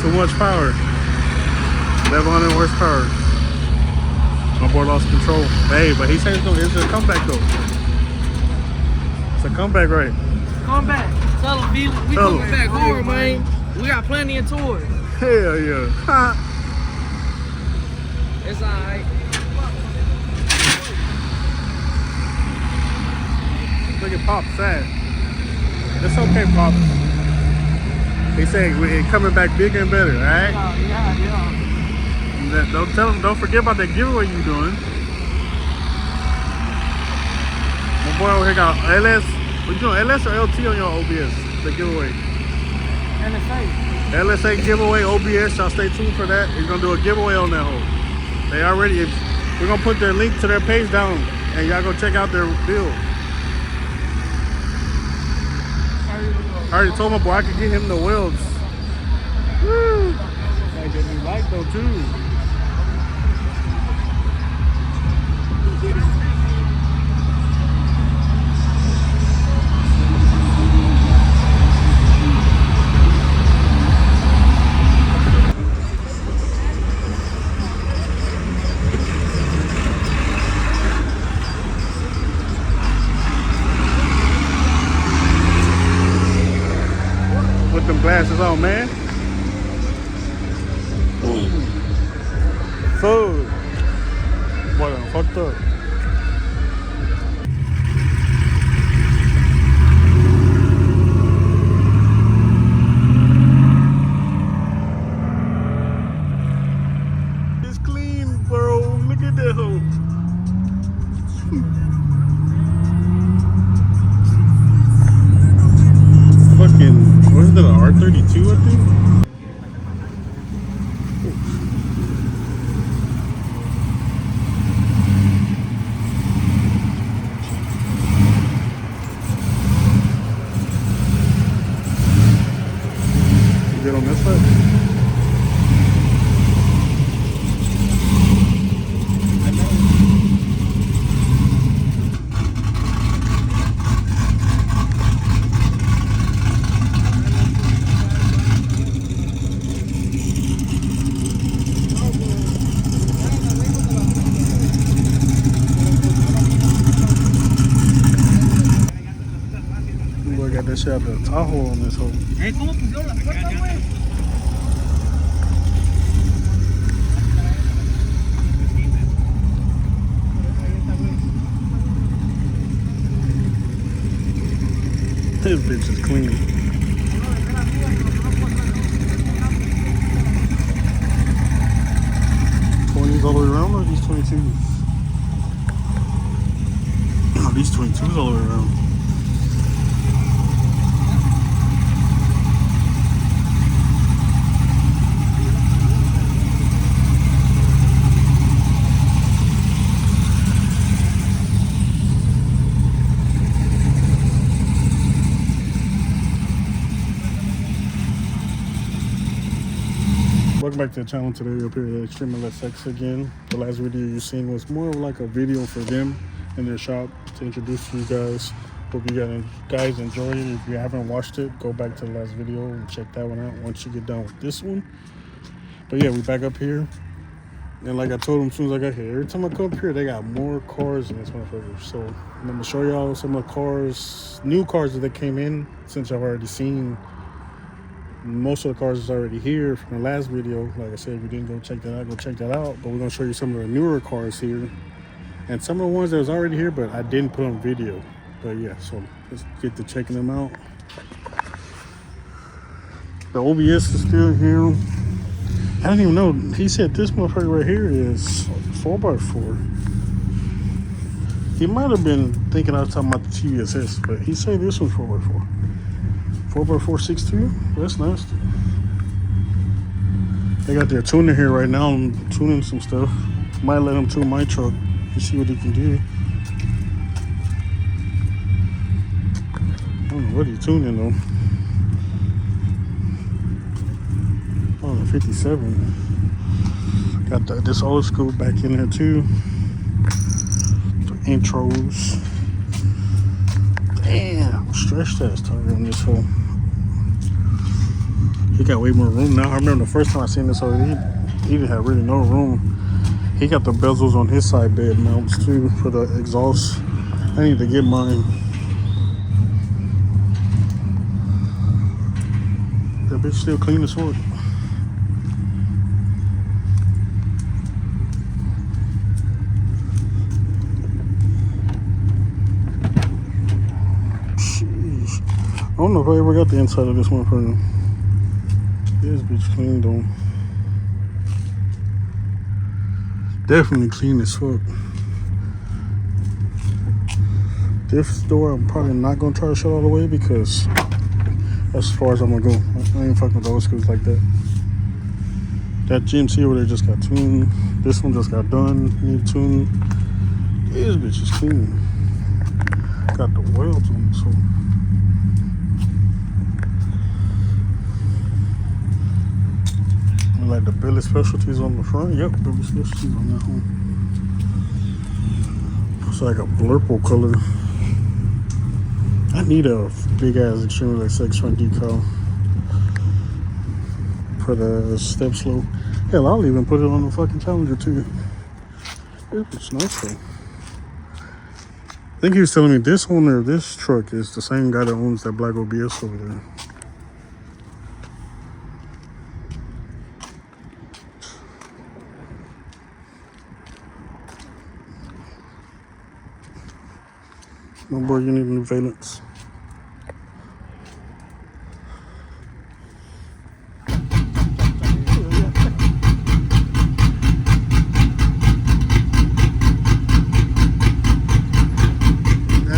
Too much power. 1100 horsepower. My boy lost control. Hey, but he said it's a comeback though. It's a comeback, right? Comeback. Tell him, B. We coming back hard, man. We got plenty of tours. Hell yeah. It's alright. Look at Pop sad. It's okay, Pop. He said we're coming back bigger and better, alright? Yeah. Don't tell him, don't forget about that giveaway you doing. My boy over here got LS. What you doing, LS or LT on your OBS? The giveaway. LSA giveaway OBS. Y'all stay tuned for that. He's gonna do a giveaway on that hole. They already, we're gonna put their link to their page down and y'all go check out their deal. I already told my boy I could get him the welds. Woo! Gotta get me light though too. With them glasses on, man. Food. Boy, I'm fucked up. It's clean, bro. Look at that hole. Fucking, what is that, an R32, I think? Get on this side? Boy got that shit out the Tahoe on this hole. ¿Cómo pusieron la puerta, güey? This bitch is clean. $20s all the way around, or these 22s? No, these 22s all the way around. Welcome back to the channel. Today up here at FreddyLsx again. The last video you seen was more of like a video for them in their shop to introduce to you guys. Hope you guys enjoyed it. If you haven't watched it, go back to the last video and check that one out once you get done with this one. But yeah, we back up here. And like I told them as soon as I got here, every time I come up here, they got more cars in this motherfucker. So I'm gonna show y'all some of the cars, new cars that they came in, since I've already seen most of the cars is already here from the last video. Like I said, if you didn't go check that out, go check that out. But we're gonna show you some of the newer cars here and some of the ones that was already here, but I didn't put on video. But yeah, so let's get to checking them out. The OBS is still here. I don't even know. He said this motherfucker right here is 4x4. He might have been thinking I was talking about the TSS, but he said this one's 4x4. 4x4 6.2. That's nice. They got their tuner here right now. I'm tuning some stuff. Might let him tune my truck and see what he can do. I don't know what he's tuning though. Oh, the 57. Got this old school back in there too. The intros. Damn, stretched ass tire on this hole. He got way more room now. I remember the first time I seen this already, he didn't have really no room. He got the bezels on his side bed mounts too for the exhaust. I need to get mine. That bitch still clean as fuck. Jeez. I don't know if I ever got the inside of this one for him. This bitch clean though. Definitely clean as fuck. This door I'm probably not gonna try to shut all the way because that's as far as I'm gonna go. I ain't fucking with those screws like that. That GMC over there just got tuned. This one just got done. Need tuned. This bitch is clean. Got the welds on this one. Like the billet specialties on the front. Yep, billet specialties on that one. It's like a blurple color. I need a big ass extremely SX front decal for the step slope. Hell, I'll even put it on the fucking Challenger too. It's nice though. I think he was telling me this owner of this truck is the same guy that owns that black OBS over there. No boy, you need new valence. I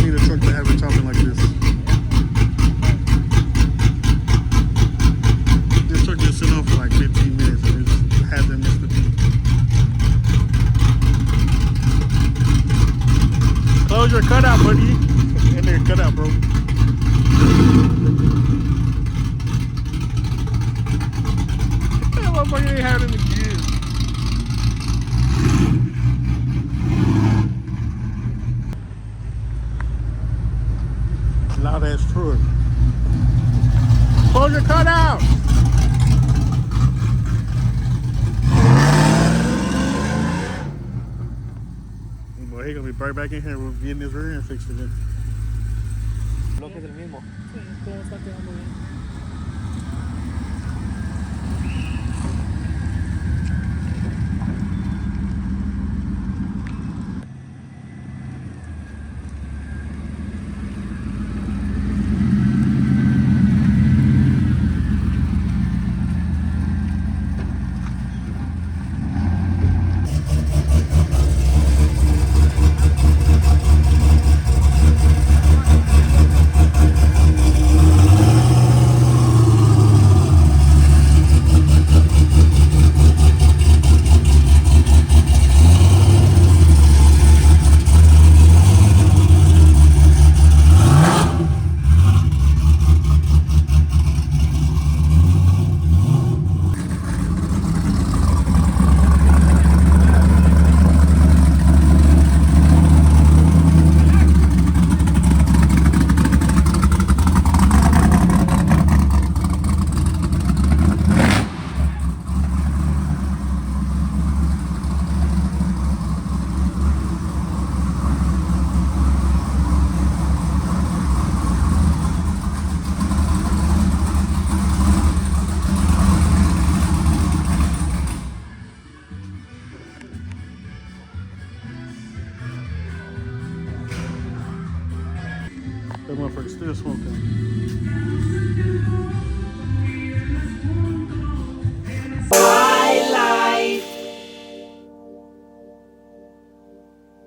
need a truck to have it chopping like this. This truck just sit on for like 15 minutes and it hasn't missed a beat. Close your cutout, buddy. In there, cutout, bro. That motherfucker ain't had it in the gears. Loud ass truck. Close your cutout. Boy, he gonna be right back in here. We're getting this rear end fixed again. Bloque es el mismo. Sí, todo está quedando bien. That motherfucker's still smoking.